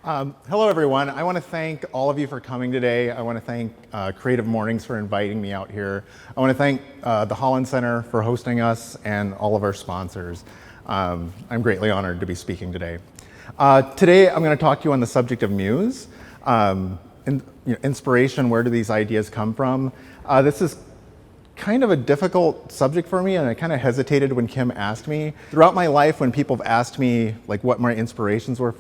Hello, everyone. I want to thank all of you for coming today. I want to thank Creative Mornings for inviting me out here. I want to thank the Holland Center for hosting us and all of our sponsors. I'm greatly honored to be speaking today. Today, I'm going to talk to you on the subject of muse. Inspiration, where do these ideas come from? This is kind of a difficult subject for me, and I kind of hesitated when Kim asked me. Throughout my life, when people have asked me like what my inspirations were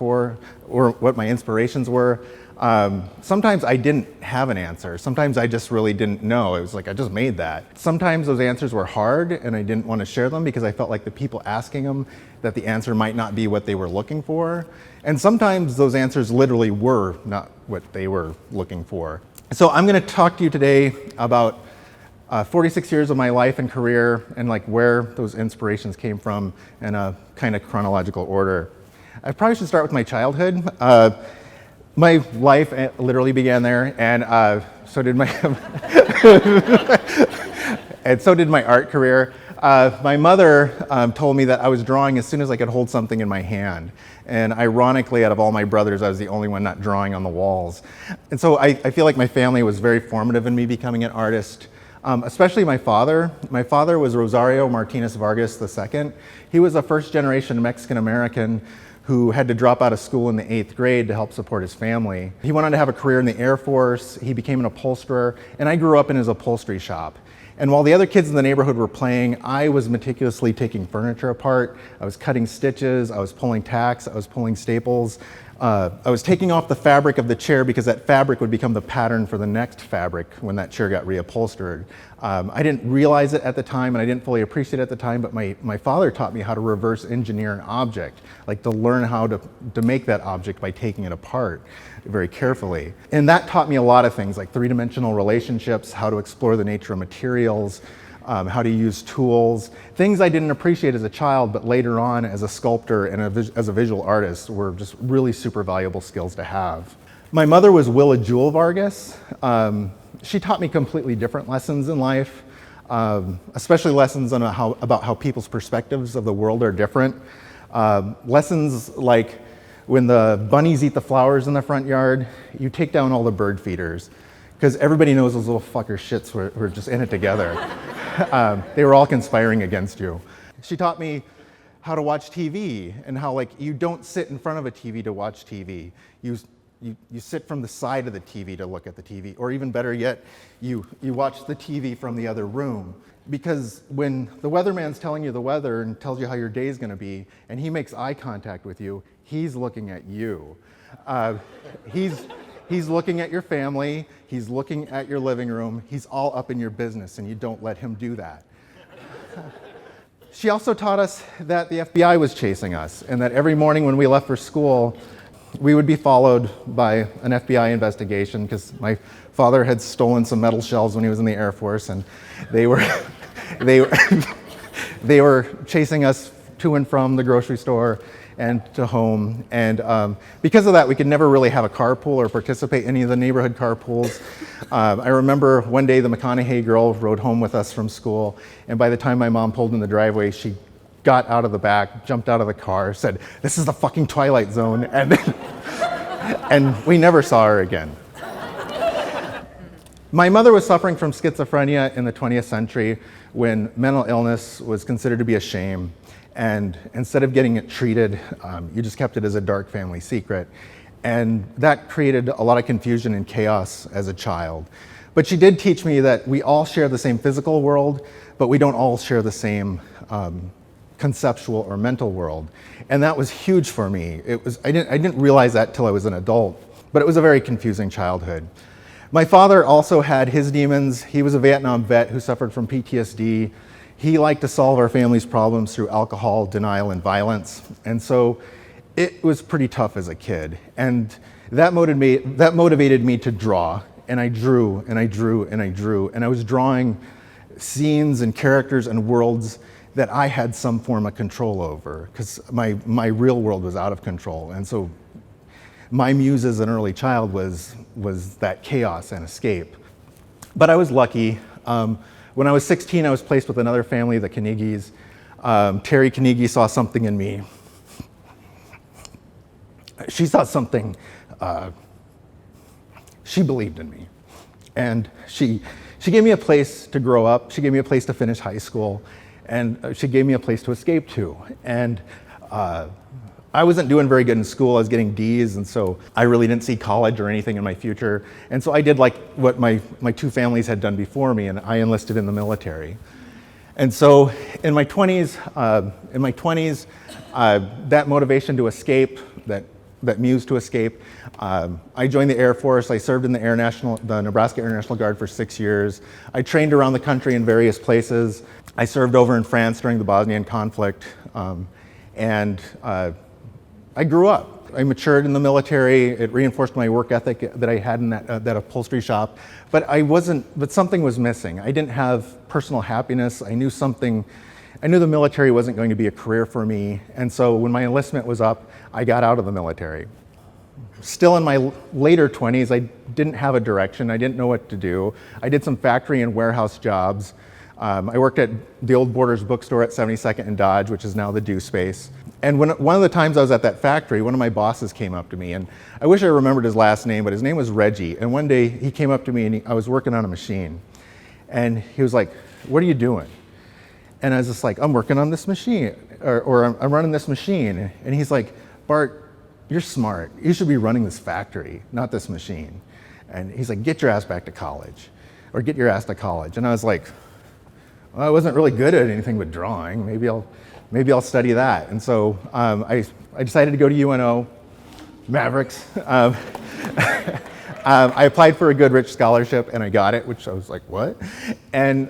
sometimes I didn't have an answer. Sometimes I just really didn't know. It was like I just made that. Sometimes those answers were hard, and I didn't want to share them because I felt like the people asking them that the answer might not be what they were looking for. And sometimes those answers literally were not what they were looking for. So I'm going to talk to you today about 46 years of my life and career and like where those inspirations came from in a kind of chronological order. I probably should start with my childhood. My life literally began there, and so did my and so did my art career. My mother told me that I was drawing as soon as I could hold something in my hand. And ironically, out of all my brothers, I was the only one not drawing on the walls. And so I feel like my family was very formative in me becoming an artist. Especially my father. My father was Rosario Martinez Vargas II. He was a first-generation Mexican-American who had to drop out of school in the 8th grade to help support his family. He went on to have a career in the Air Force. He became an upholsterer, and I grew up in his upholstery shop. And while the other kids in the neighborhood were playing, I was meticulously taking furniture apart. I was cutting stitches, I was pulling tacks, I was pulling staples. I was taking off the fabric of the chair because that fabric would become the pattern for the next fabric when that chair got reupholstered. I didn't realize it at the time, and I didn't fully appreciate it at the time, but my father taught me how to reverse engineer an object, like to learn how to make that object by taking it apart very carefully. And that taught me a lot of things, like three-dimensional relationships, how to explore the nature of materials, how to use tools, things I didn't appreciate as a child, but later on as a sculptor and as a visual artist were just really super valuable skills to have. My mother was Willa Jewel Vargas. She taught me completely different lessons in life, especially lessons on about how people's perspectives of the world are different. Lessons like when the bunnies eat the flowers in the front yard, you take down all the bird feeders, because everybody knows those little fucker shits were just in it together. They were all conspiring against you. She taught me how to watch TV and how like you don't sit in front of a TV to watch TV. You sit from the side of the TV to look at the TV, or even better yet, you watch the TV from the other room. Because when the weatherman's telling you the weather and tells you how your day's gonna be, and he makes eye contact with you, he's looking at you. He's looking at your family, he's looking at your living room, he's all up in your business, and you don't let him do that. She also taught us that the FBI was chasing us, and that every morning when we left for school, we would be followed by an FBI investigation, because my father had stolen some metal shells when he was in the Air Force, and they were chasing us to and from the grocery store and to home. And because of that, we could never really have a carpool or participate in any of the neighborhood carpools. I remember one day the McConaughey girl rode home with us from school, and by the time my mom pulled in the driveway, she got out of the back, jumped out of the car, said, "This is the fucking Twilight Zone," and we never saw her again. My mother was suffering from schizophrenia in the 20th century when mental illness was considered to be a shame. And instead of getting it treated, you just kept it as a dark family secret. And that created a lot of confusion and chaos as a child. But she did teach me that we all share the same physical world, but we don't all share the same conceptual or mental world. And that was huge for me. I didn't realize that till I was an adult, but it was a very confusing childhood. My father also had his demons. He was a Vietnam vet who suffered from PTSD. He liked to solve our family's problems through alcohol, denial, and violence. And so it was pretty tough as a kid. And that motivated me to draw. And I drew, and I drew, and I drew. And I was drawing scenes and characters and worlds that I had some form of control over, because my real world was out of control. And so my muse as an early child was that chaos and escape. But I was lucky. When I was 16, I was placed with another family, the Carnegies. Terry Carnegie saw something in me. she saw something, she believed in me. And she gave me a place to grow up, she gave me a place to finish high school, and she gave me a place to escape to. And I wasn't doing very good in school, I was getting D's, and so I really didn't see college or anything in my future. And so I did like what my two families had done before me, and I enlisted in the military. And so in my 20s, that motivation to escape, that muse to escape, I joined the Air Force. I served in the Nebraska Air National Guard for 6 years. I trained around the country in various places. I served over in France during the Bosnian conflict, and I grew up. I matured in the military. It reinforced my work ethic that I had in that upholstery shop. But something was missing. I didn't have personal happiness. I knew the military wasn't going to be a career for me. And so when my enlistment was up, I got out of the military. Still in my later 20s, I didn't have a direction. I didn't know what to do. I did some factory and warehouse jobs. I worked at the old Borders bookstore at 72nd and Dodge, which is now the Do Space. And one of the times I was at that factory, one of my bosses came up to me, and I wish I remembered his last name, but his name was Reggie. And one day he came up to me, and I was working on a machine. And he was like, "What are you doing?" And I was just like, "I'm working on this machine, or I'm running this machine." And he's like, "Bart, you're smart. You should be running this factory, not this machine." And he's like, "Get your ass back to college, or get your ass to college." And I was like, well, I wasn't really good at anything but drawing. Maybe I'll study that. And so I decided to go to UNO, Mavericks. I applied for a Goodrich scholarship and I got it, which I was like, what? And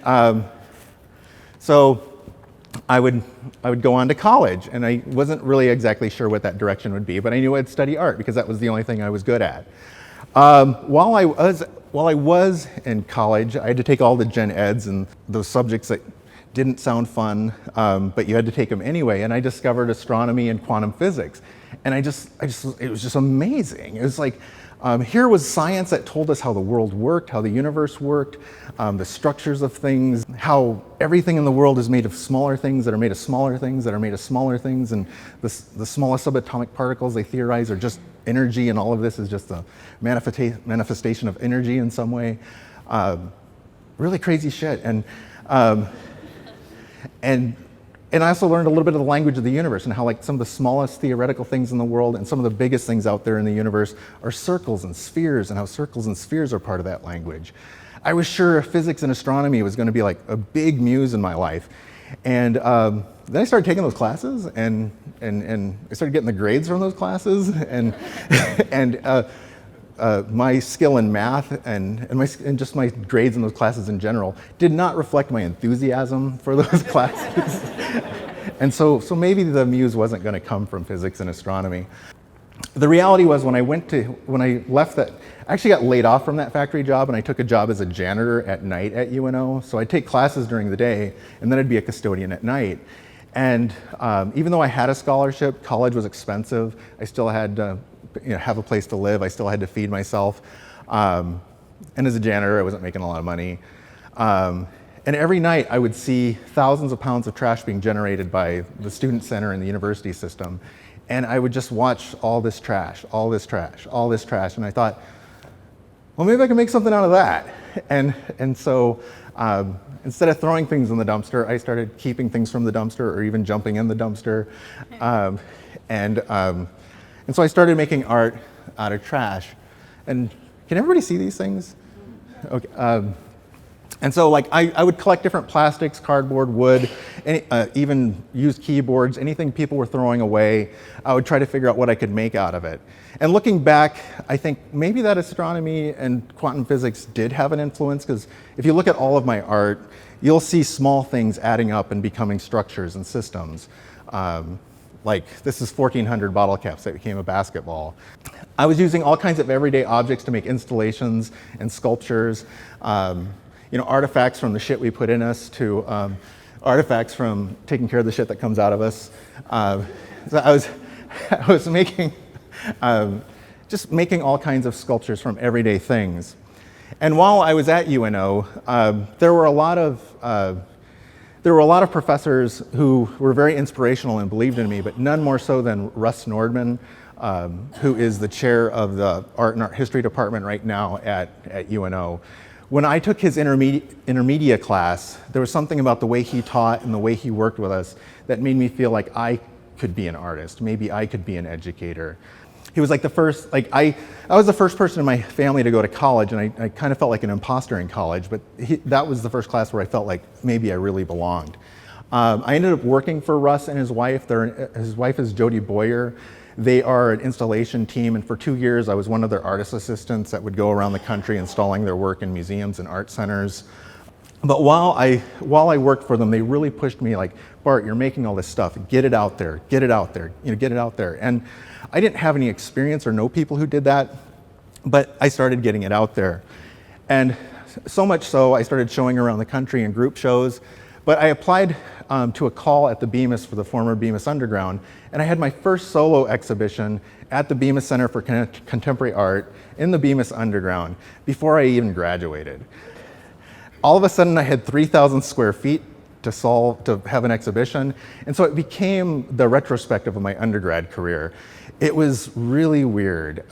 so I would go on to college, and I wasn't really exactly sure what that direction would be, but I knew I'd study art because that was the only thing I was good at. While I was in college, I had to take all the gen eds and those subjects that didn't sound fun, but you had to take them anyway. And I discovered astronomy and quantum physics, and it was just amazing. It was like, here was science that told us how the world worked, how the universe worked, the structures of things, how everything in the world is made of smaller things that are made of smaller things that are made of smaller things, and the smallest subatomic particles, they theorize, are just energy, and all of this is just a manifestation of energy in some way. Really crazy shit. And I also learned a little bit of the language of the universe, and how like some of the smallest theoretical things in the world and some of the biggest things out there in the universe are circles and spheres, and how circles and spheres are part of that language. I was sure physics and astronomy was going to be like a big muse in my life. And then I started taking those classes, and I started getting the grades from those classes, and my skill in math and just my grades in those classes in general did not reflect my enthusiasm for those classes. And so maybe the muse wasn't going to come from physics and astronomy. The reality was when I left that, I actually got laid off from that factory job, and I took a job as a janitor at night at UNO. So I'd take classes during the day, and then I'd be a custodian at night. And even though I had a scholarship, college was expensive. I still had to have a place to live. I still had to feed myself. And as a janitor, I wasn't making a lot of money. And every night I would see thousands of pounds of trash being generated by the student center and the university system. And I would just watch all this trash, all this trash, all this trash. And I thought, well, maybe I can make something out of that. And so instead of throwing things in the dumpster, I started keeping things from the dumpster, or even jumping in the dumpster. And so I started making art out of trash. And can everybody see these things? Okay. And so like I would collect different plastics, cardboard, wood, even used keyboards, anything people were throwing away. I would try to figure out what I could make out of it. And looking back, I think maybe that astronomy and quantum physics did have an influence, because if you look at all of my art, you'll see small things adding up and becoming structures and systems. Like this is 1,400 bottle caps that became a basketball. I was using all kinds of everyday objects to make installations and sculptures. Artifacts from the shit we put in us to artifacts from taking care of the shit that comes out of us. So I was making, just making all kinds of sculptures from everyday things. And while I was at UNO, there were a lot of professors who were very inspirational and believed in me, but none more so than Russ Nordman. who is the chair of the Art and Art History department right now at UNO. When I took his intermediate class, there was something about the way he taught and the way he worked with us that made me feel like I could be an artist. Maybe I could be an educator. He was like the first, I was the first person in my family to go to college, and I kind of felt like an imposter in college, but that was the first class where I felt like maybe I really belonged. I ended up working for Russ and his wife. His wife is Jody Boyer. They are an installation team, and for 2 years I was one of their artist assistants that would go around the country installing their work in museums and art centers. But while I worked for them, they really pushed me like, Bart, you're making all this stuff, get it out there, get it out there, get it out there. And I didn't have any experience or know people who did that, but I started getting it out there. And so much so, I started showing around the country in group shows, but I applied to a call at the Bemis for the former Bemis Underground, and I had my first solo exhibition at the Bemis Center for Contemporary Art in the Bemis Underground before I even graduated. All of a sudden I had 3,000 square feet to have an exhibition, and so it became the retrospective of my undergrad career. It was really weird.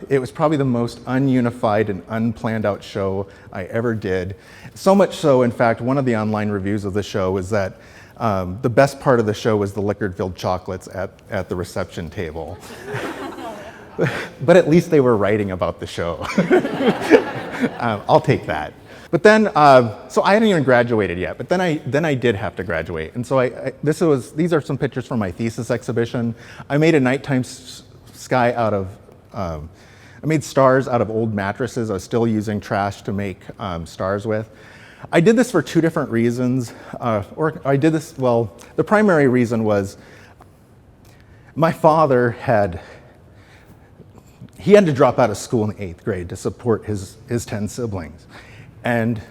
It was probably the most ununified and unplanned out show I ever did. So much so, in fact, one of the online reviews of the show was that the best part of the show was the liquor-filled chocolates at the reception table. But at least they were writing about the show. I'll take that. But then, so I hadn't even graduated yet, but then I did have to graduate. And so these are some pictures from my thesis exhibition. I made a nighttime sky out of, I made stars out of old mattresses. I was still using trash to make stars with. I did this for two different reasons, the primary reason was my father had to drop out of school in the 8th grade to support his 10 siblings. And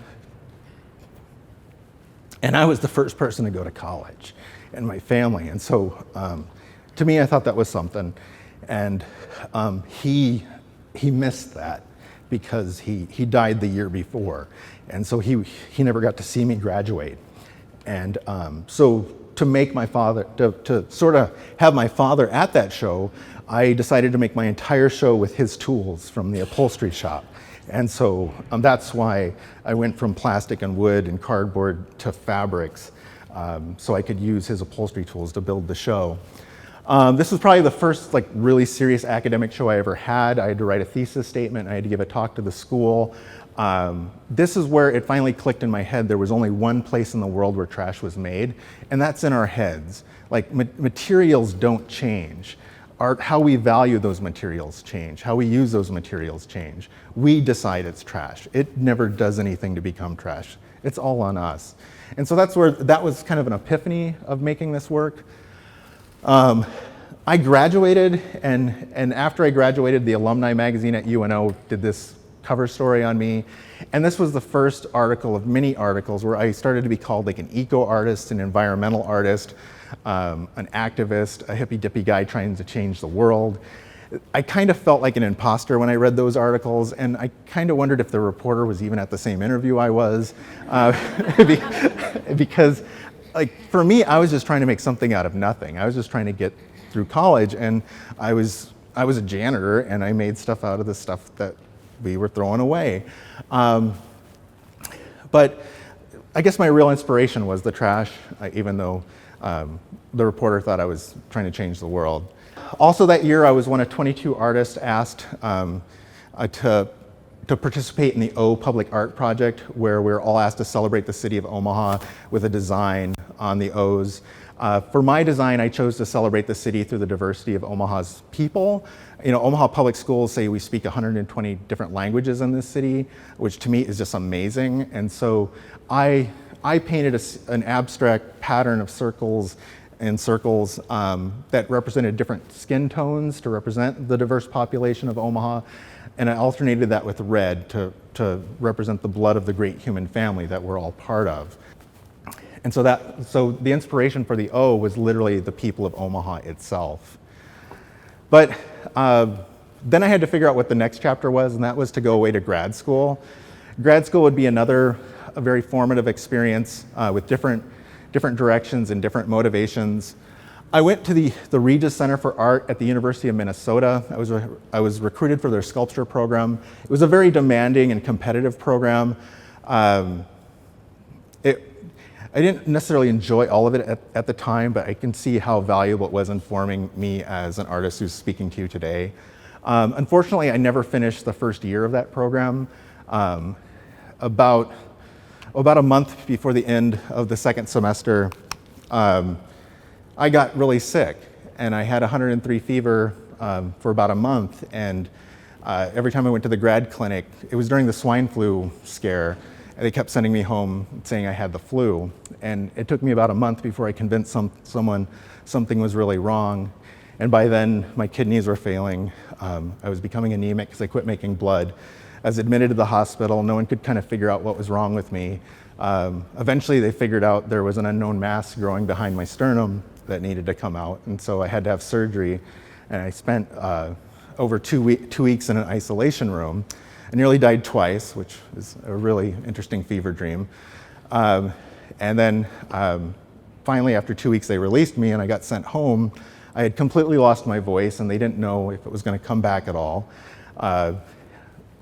I was the first person to go to college in my family. And so to me, I thought that was something. And he missed that because he died the year before. And so he never got to see me graduate. And so to make my father, to sort of have my father at that show, I decided to make my entire show with his tools from the upholstery shop. And so that's why I went from plastic and wood and cardboard to fabrics, so I could use his upholstery tools to build the show. This was probably the first really serious academic show I ever had. I had to write a thesis statement. I had to give a talk to the school. This is where it finally clicked in my head. There was only one place in the world where trash was made, and that's in our heads. Materials don't change. How we value those materials change. How we use those materials change. We decide it's trash. It never does anything to become trash. It's all on us. And so that was kind of an epiphany of making this work. I graduated, and after I graduated, the alumni magazine at UNO did this cover story on me. And this was the first article of many articles where I started to be called an eco-artist, an environmental artist, an activist, a hippy-dippy guy trying to change the world. I kind of felt like an imposter when I read those articles, and I kind of wondered if the reporter was even at the same interview I was, because for me, I was just trying to make something out of nothing. I was just trying to get through college, and I was a janitor, and I made stuff out of the stuff that we were throwing away. But I guess my real inspiration was the trash, even though the reporter thought I was trying to change the world. Also that year, I was one of 22 artists asked to participate in the O Public Art Project, where we're all asked to celebrate the city of Omaha with a design on the O's. For my design, I chose to celebrate the city through the diversity of Omaha's people. Omaha Public Schools say we speak 120 different languages in this city, which to me is just amazing. And so I painted an abstract pattern of circles that represented different skin tones to represent the diverse population of Omaha. And I alternated that with red to represent the blood of the great human family that we're all part of. And so the inspiration for the O was literally the people of Omaha itself. But then I had to figure out what the next chapter was, and that was to go away to grad school. Grad school would be a very formative experience with different directions and different motivations. I went to the Regis Center for Art at the University of Minnesota. I was recruited for their sculpture program. It was a very demanding and competitive program. I didn't necessarily enjoy all of it at the time, but I can see how valuable it was in forming me as an artist who's speaking to you today. Unfortunately, I never finished the first year of that program. About a month before the end of the second semester, I got really sick, and I had 103 fever for about a month, and every time I went to the grad clinic, it was during the swine flu scare, and they kept sending me home saying I had the flu, and it took me about a month before I convinced someone something was really wrong, and by then my kidneys were failing. I was becoming anemic because I quit making blood. I was admitted to the hospital. No one could kind of figure out what was wrong with me. Eventually they figured out there was an unknown mass growing behind my sternum that needed to come out, and so I had to have surgery, and I spent over 2 weeks in an isolation room. I nearly died twice, which is a really interesting fever dream. And then finally, after 2 weeks, they released me and I got sent home. I had completely lost my voice and they didn't know if it was going to come back at all. And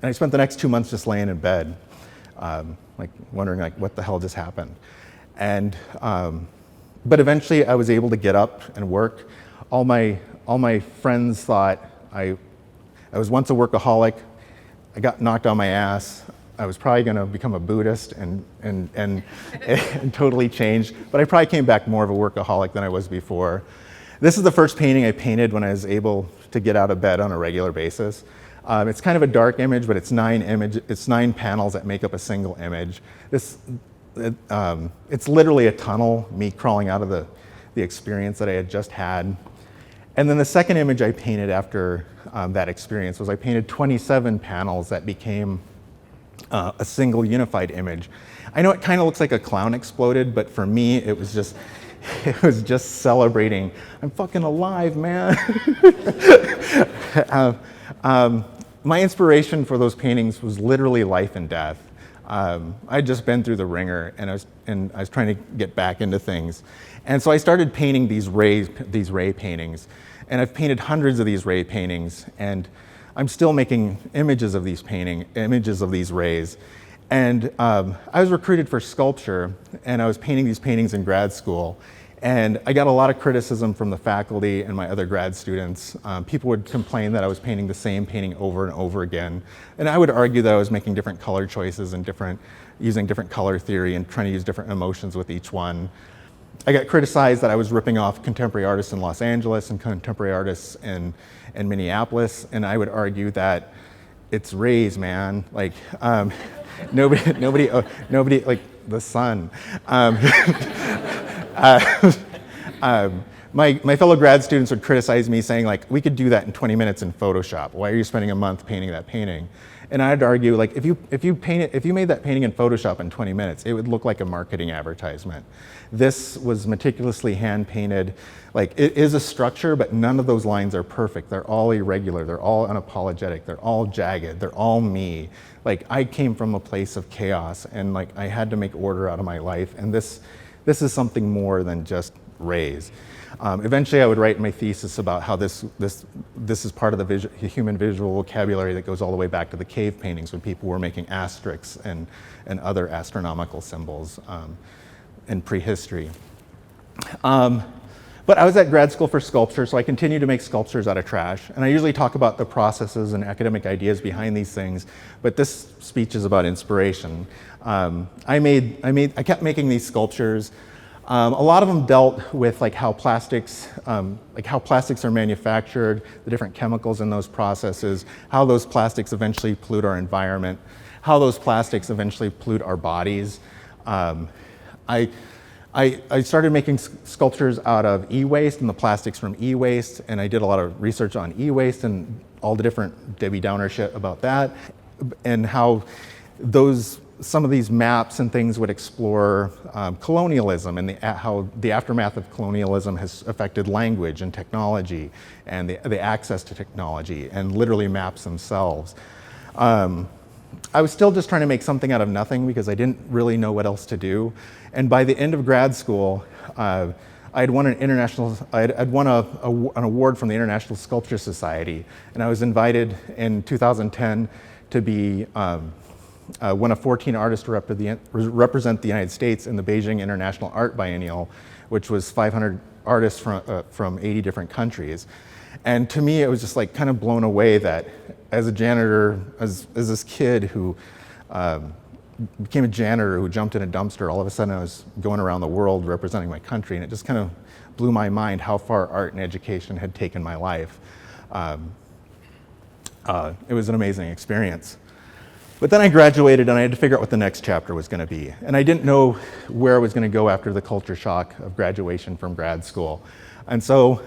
I spent the next 2 months just laying in bed, like wondering like what the hell just happened. And but eventually I was able to get up and work. All my friends thought I was once a workaholic. I got knocked on my ass. I was probably going to become a Buddhist and totally change, but I probably came back more of a workaholic than I was before. This is the first painting I painted when I was able to get out of bed on a regular basis. It's kind of a dark image, but it's 9 panels that make up a single image. It's literally a tunnel, me crawling out of the experience that I had just had. And then the second image I painted after that experience was I painted 27 panels that became a single unified image. I know it kind of looks like a clown exploded, but for me it was just celebrating. I'm fucking alive, man. My inspiration for those paintings was literally life and death. I'd just been through the ringer, and I was trying to get back into things. And so I started painting these ray paintings. And I've painted hundreds of these ray paintings, and I'm still making images of these rays. And I was recruited for sculpture, and I was painting these paintings in grad school. And I got a lot of criticism from the faculty and my other grad students. People would complain that I was painting the same painting over and over again. And I would argue that I was making different color choices and using different color theory and trying to use different emotions with each one. I got criticized that I was ripping off contemporary artists in Los Angeles and contemporary artists in Minneapolis, and I would argue that it's rays, man. Like nobody, like the sun. My fellow grad students would criticize me, saying like, we could do that in 20 minutes in Photoshop. Why are you spending a month painting that painting? And I'd argue, like, if you made that painting in Photoshop in 20 minutes, it would look like a marketing advertisement. This was meticulously hand painted. Like, it is a structure, but none of those lines are perfect. They're all irregular. They're all unapologetic. They're all jagged. They're all me. Like, I came from a place of chaos, and like I had to make order out of my life. And this is something more than just rays. Eventually, I would write my thesis about how this is part of the human visual vocabulary that goes all the way back to the cave paintings when people were making asterisks and other astronomical symbols in prehistory. But I was at grad school for sculpture, so I continued to make sculptures out of trash. And I usually talk about the processes and academic ideas behind these things, but this speech is about inspiration. I kept making these sculptures. A lot of them dealt with like how plastics are manufactured, the different chemicals in those processes, how those plastics eventually pollute our environment, how those plastics eventually pollute our bodies. I started making sculptures out of e-waste and the plastics from e-waste, and I did a lot of research on e-waste and all the different Debbie Downer shit about that, and how some of these maps and things would explore colonialism and how the aftermath of colonialism has affected language and technology and the access to technology and literally maps themselves. I was still just trying to make something out of nothing because I didn't really know what else to do. And by the end of grad school, I I'd won I'd won an award from the International Sculpture Society, and I was invited in 2010 to be one of 14 artists to represent the United States in the Beijing International Art Biennial, which was 500 artists from 80 different countries. And to me, it was just like kind of blown away that as a janitor, as this kid who became a janitor who jumped in a dumpster, all of a sudden I was going around the world representing my country, and it just kind of blew my mind how far art and education had taken my life. It was an amazing experience. But then I graduated and I had to figure out what the next chapter was going to be. And I didn't know where I was going to go after the culture shock of graduation from grad school. And so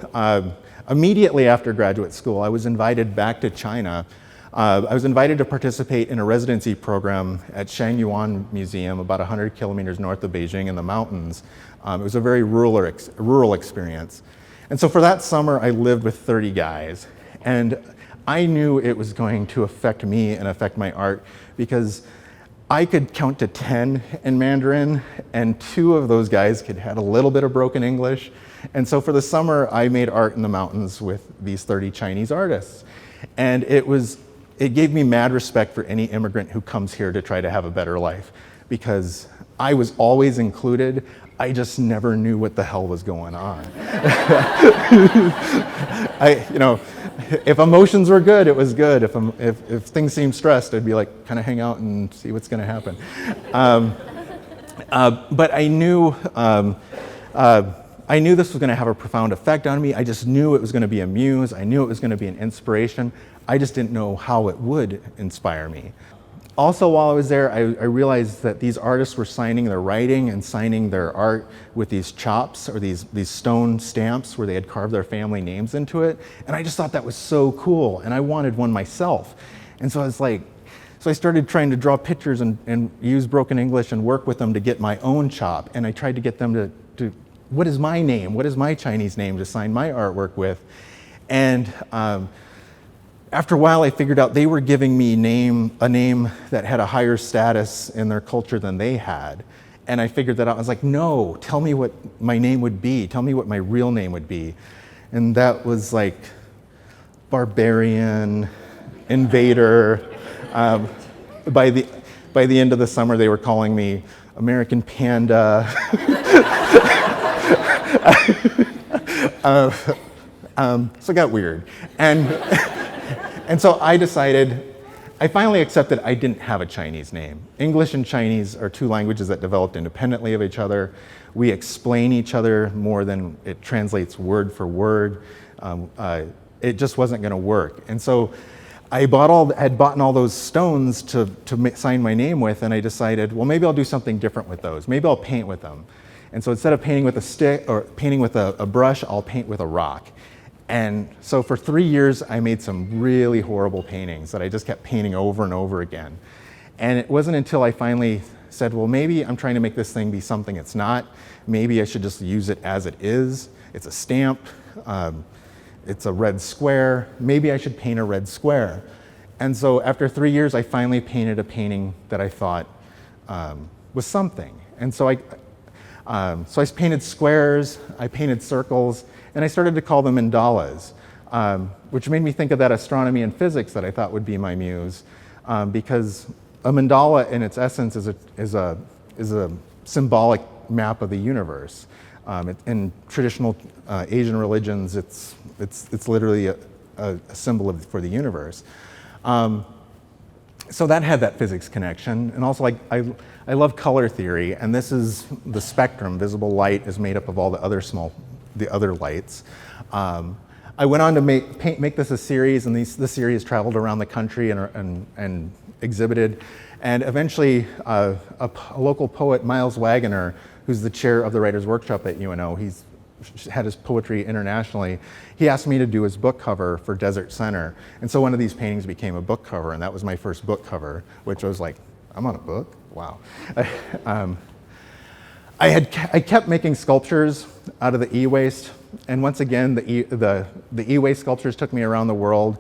immediately after graduate school, I was invited back to China. I was invited to participate in a residency program at Shangyuan Museum, about 100 kilometers north of Beijing in the mountains. It was a very rural experience. And so for that summer, I lived with 30 guys. And I knew it was going to affect me and affect my art because I could count to 10 in Mandarin, and 2 of those guys had a little bit of broken English. And so for the summer, I made art in the mountains with these 30 Chinese artists. And it gave me mad respect for any immigrant who comes here to try to have a better life, because I was always included. I just never knew what the hell was going on. If emotions were good, it was good. If things seemed stressed, I'd be like, kind of hang out and see what's going to happen. But I knew this was going to have a profound effect on me. I just knew it was going to be a muse. I knew it was going to be an inspiration. I just didn't know how it would inspire me. Also, while I was there, I realized that these artists were signing their writing and signing their art with these chops, or these stone stamps where they had carved their family names into it. And I just thought that was so cool, and I wanted one myself. And so I started trying to draw pictures and use broken English and work with them to get my own chop. And I tried to get them to what is my name? What is my Chinese name to sign my artwork with? And after a while, I figured out they were giving me a name that had a higher status in their culture than they had. And I figured that out. I was like, no, tell me what my name would be. Tell me what my real name would be. And that was like barbarian, invader. By the end of the summer, they were calling me American Panda. So it got weird. And so I finally accepted I didn't have a Chinese name. English and Chinese are 2 languages that developed independently of each other. We explain each other more than it translates word for word. It just wasn't going to work. And so I had bought all those stones to sign my name with, and I decided, well, maybe I'll do something different with those. Maybe I'll paint with them. And so instead of painting with a stick or painting with a brush, I'll paint with a rock. And so for 3 years, I made some really horrible paintings that I just kept painting over and over again. And it wasn't until I finally said, well, maybe I'm trying to make this thing be something it's not. Maybe I should just use it as it is. It's a stamp. It's a red square. Maybe I should paint a red square. And so after 3 years, I finally painted a painting that I thought was something. And so I painted squares, I painted circles, and I started to call them mandalas, which made me think of that astronomy and physics that I thought would be my muse, because a mandala in its essence is a symbolic map of the universe. In traditional Asian religions, it's literally a symbol for the universe. So that had that physics connection, and also I love color theory, and this is the spectrum. Visible light is made up of all the other lights. I went on to make this a series, and this series traveled around the country and exhibited. And eventually, a local poet, Miles Wagoner, who's the chair of the Writers' Workshop at UNO, he's had his poetry internationally, he asked me to do his book cover for Desert Center. And so one of these paintings became a book cover, and that was my first book cover, which I was like, I'm on a book? Wow. I kept making sculptures out of the e-waste, And once again, the e-waste sculptures took me around the world.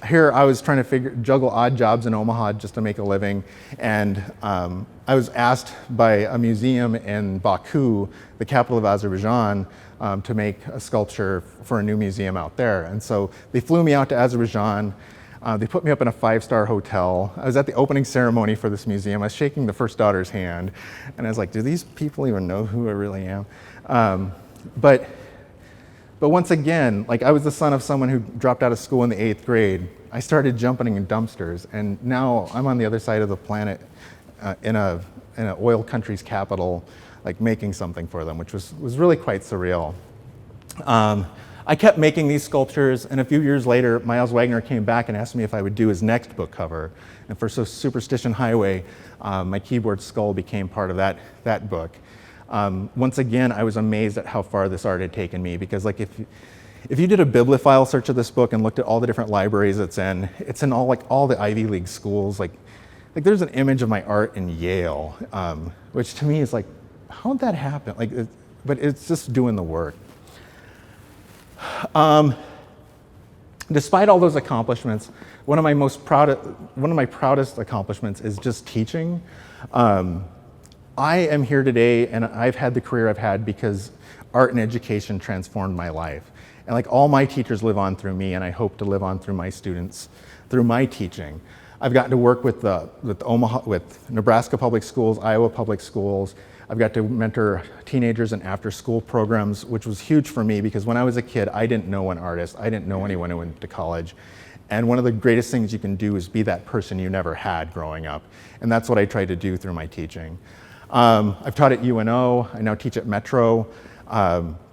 Here I was trying to juggle odd jobs in Omaha just to make a living. And I was asked by a museum in Baku, the capital of Azerbaijan, to make a sculpture for a new museum out there. And so they flew me out to Azerbaijan. They put me up in a 5-star hotel. I was at the opening ceremony for this museum. I was shaking the first daughter's hand, and I was like, do these people even know who I really am? But once again, like, I was the son of someone who dropped out of school in the 8th grade. I started jumping in dumpsters, and now I'm on the other side of the planet in an oil country's capital, like making something for them, which was really quite surreal. I kept making these sculptures, and a few years later, Miles Wagner came back and asked me if I would do his next book cover. And for Superstition Highway, my keyboard skull became part of that book. Once again, I was amazed at how far this art had taken me, because like if you did a bibliophile search of this book and looked at all the different libraries it's in all the Ivy League schools. Like there's an image of my art in Yale, which to me is like, how'd that happen? But it's just doing the work. Despite all those accomplishments, one of my proudest accomplishments is just teaching. I am here today, and I've had the career I've had because art and education transformed my life. And like, all my teachers live on through me, and I hope to live on through my students through my teaching. I've gotten to work with Nebraska Public Schools, Iowa Public Schools. I've got to mentor teenagers in after-school programs, which was huge for me because when I was a kid, I didn't know an artist. I didn't know anyone who went to college. And one of the greatest things you can do is be that person you never had growing up. And that's what I tried to do through my teaching. I've taught at UNO. I now teach at Metro.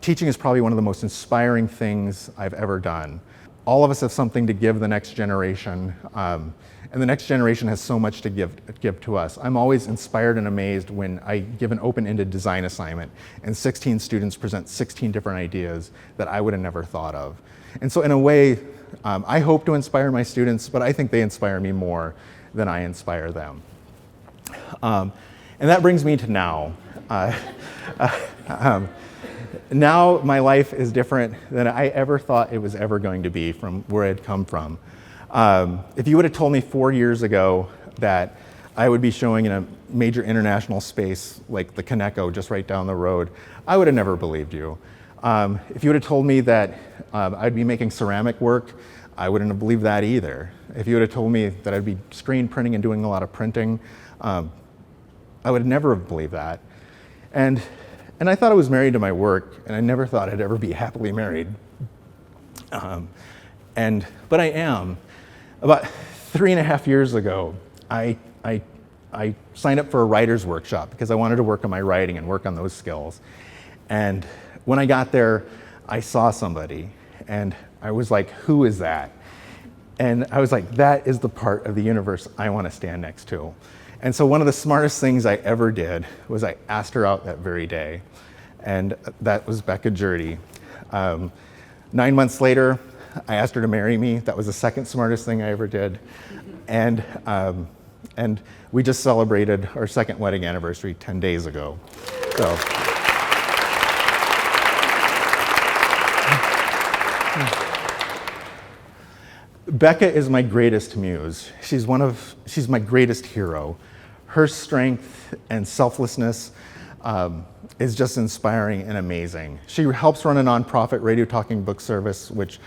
Teaching is probably one of the most inspiring things I've ever done. All of us have something to give the next generation. And the next generation has so much to give to us. I'm always inspired and amazed when I give an open-ended design assignment and 16 students present 16 different ideas that I would have never thought of. And so in a way, I hope to inspire my students, but I think they inspire me more than I inspire them. And that brings me to now. Now my life is different than I ever thought it was ever going to be from where I'd come from. If you would have told me 4 years ago that I would be showing in a major international space like the Kaneko just right down the road, I would have never believed you. If you would have told me that I'd be making ceramic work, I wouldn't have believed that either. If you would have told me that I'd be screen printing and doing a lot of printing, I would never have believed that. And I thought I was married to my work, and I never thought I'd ever be happily married. But I am. About 3.5 years ago, I signed up for a writer's workshop because I wanted to work on my writing and work on those skills. And when I got there, I saw somebody, and I was like, who is that? And I was like, that is the part of the universe I want to stand next to. And so one of the smartest things I ever did was I asked her out that very day. And that was Becca Jurdy. 9 months later, I asked her to marry me. That was the second smartest thing I ever did. And we just celebrated our second wedding anniversary 10 days ago. So. Becca is my greatest muse. She's my greatest hero. Her strength and selflessness is just inspiring and amazing. She helps run a nonprofit radio talking book service, which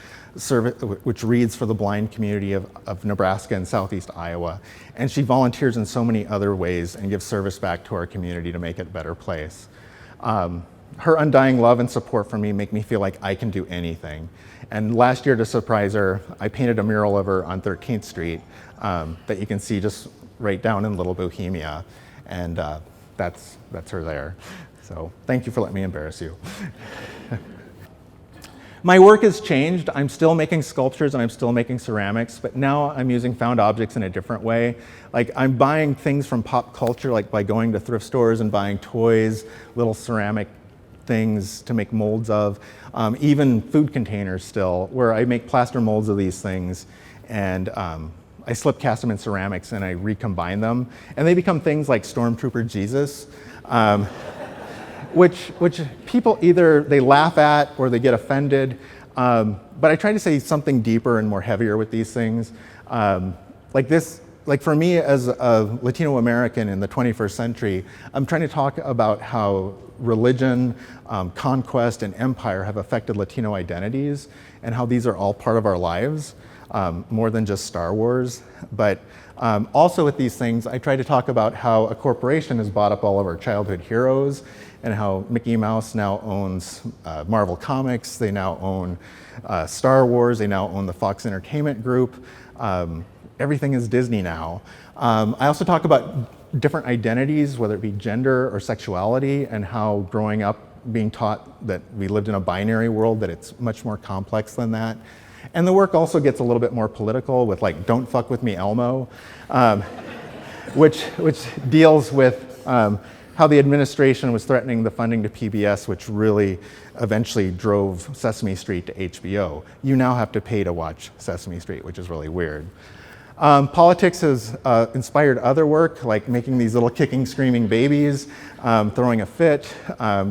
reads for the blind community of Nebraska and southeast Iowa. And she volunteers in so many other ways and gives service back to our community to make it a better place. Her undying love and support for me make me feel like I can do anything. And last year, to surprise her, I painted a mural of her on 13th Street that you can see just right down in Little Bohemia. And that's her there. So thank you for letting me embarrass you. My work has changed. I'm still making sculptures and I'm still making ceramics, but now I'm using found objects in a different way. Like, I'm buying things from pop culture, like by going to thrift stores and buying toys, little ceramic things to make molds of, even food containers still, where I make plaster molds of these things, and I slip cast them in ceramics and I recombine them, and they become things like Stormtrooper Jesus. which people either they laugh at or they get offended. But I try to say something deeper and more heavier with these things. Like for me as a Latino American in the 21st century, I'm trying to talk about how religion, conquest, and empire have affected Latino identities and how these are all part of our lives, more than just Star Wars. But also with these things, I try to talk about how a corporation has bought up all of our childhood heroes and how Mickey Mouse now owns Marvel Comics, they now own Star Wars, they now own the Fox Entertainment Group. Everything is Disney now. I also talk about different identities, whether it be gender or sexuality, and how growing up being taught that we lived in a binary world, that it's much more complex than that. And the work also gets a little bit more political with like, "Don't fuck with me, Elmo," which deals with how the administration was threatening the funding to PBS, which really eventually drove Sesame Street to HBO. You now have to pay to watch Sesame Street, which is really weird. Politics has inspired other work, like making these little kicking, screaming babies, throwing a fit,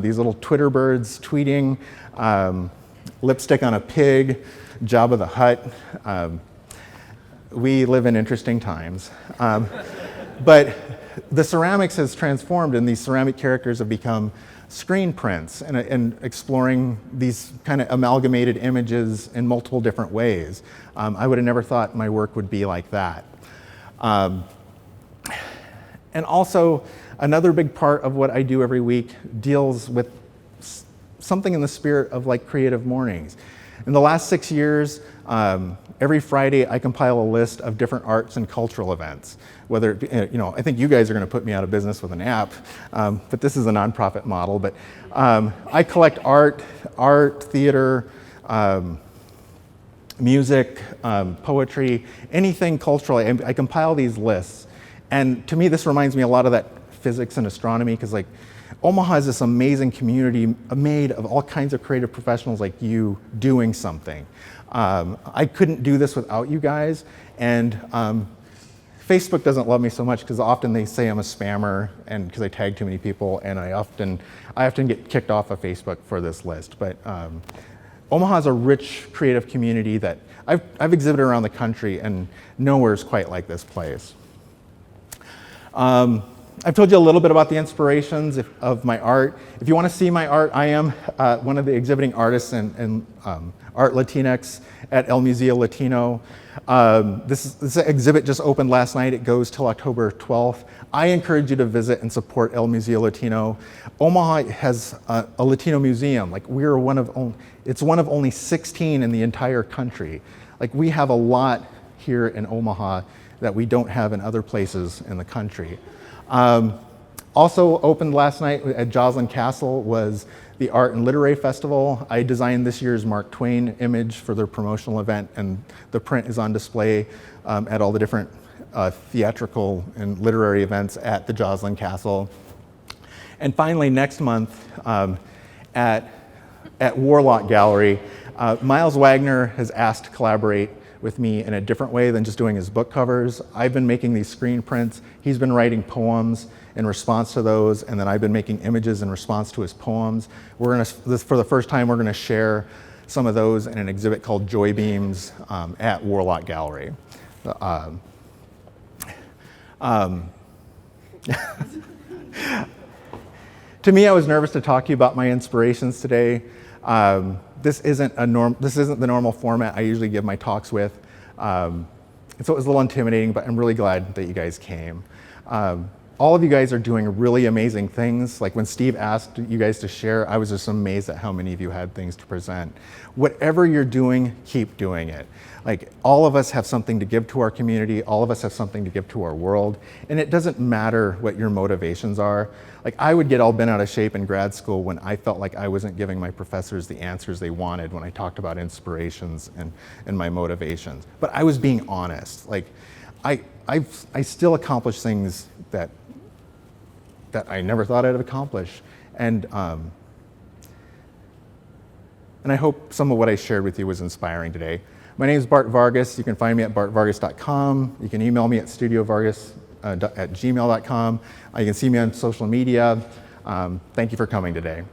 these little Twitter birds tweeting, lipstick on a pig, Jabba the Hutt. We live in interesting times. But the ceramics has transformed, and these ceramic characters have become screen prints and exploring these kind of amalgamated images in multiple different ways. I would have never thought my work would be like that. And also, another big part of what I do every week deals with something in the spirit of like Creative Mornings. In the last 6 years, every Friday I compile a list of different arts and cultural events. Whether it be, I think you guys are going to put me out of business with an app, but this is a nonprofit model. But I collect art, theater, music, poetry, anything cultural. I compile these lists, and to me, this reminds me a lot of that physics and astronomy, because like Omaha is this amazing community made of all kinds of creative professionals like you doing something. I couldn't do this without you guys, and Facebook doesn't love me so much because often they say I'm a spammer and because I tag too many people, and I often get kicked off of Facebook for this list. But Omaha is a rich creative community that I've exhibited around the country, and nowhere is quite like this place. I've told you a little bit about the inspirations of my art. If you want to see my art, I am one of the exhibiting artists in Art Latinx at El Museo Latino. This exhibit just opened last night. It goes till October 12th. I encourage you to visit and support El Museo Latino. Omaha has a Latino museum. Like it's one of only 16 in the entire country. Like we have a lot here in Omaha that we don't have in other places in the country. Also opened last night at Joslyn Castle was the Art and Literary Festival. I designed this year's Mark Twain image for their promotional event, and the print is on display at all the different theatrical and literary events at the Joslyn Castle. And finally, next month at Warlock Gallery, Miles Wagner has asked to collaborate with me in a different way than just doing his book covers. I've been making these screen prints. He's been writing poems in response to those, and then I've been making images in response to his poems. For the first time, we're gonna share some of those in an exhibit called Joy Beams at Warlock Gallery. To me, I was nervous to talk to you about my inspirations today. This isn't the normal format I usually give my talks with. And so it was a little intimidating, but I'm really glad that you guys came. All of you guys are doing really amazing things. Like when Steve asked you guys to share, I was just amazed at how many of you had things to present. Whatever you're doing, keep doing it. Like all of us have something to give to our community, all of us have something to give to our world, and it doesn't matter what your motivations are. Like I would get all bent out of shape in grad school when I felt like I wasn't giving my professors the answers they wanted when I talked about inspirations and my motivations. But I was being honest. Like I still accomplish things that I never thought I'd accomplish. And I hope some of what I shared with you was inspiring today. My name is Bart Vargas. You can find me at bartvargas.com. You can email me at studiovargas@gmail.com. You can see me on social media. Thank you for coming today.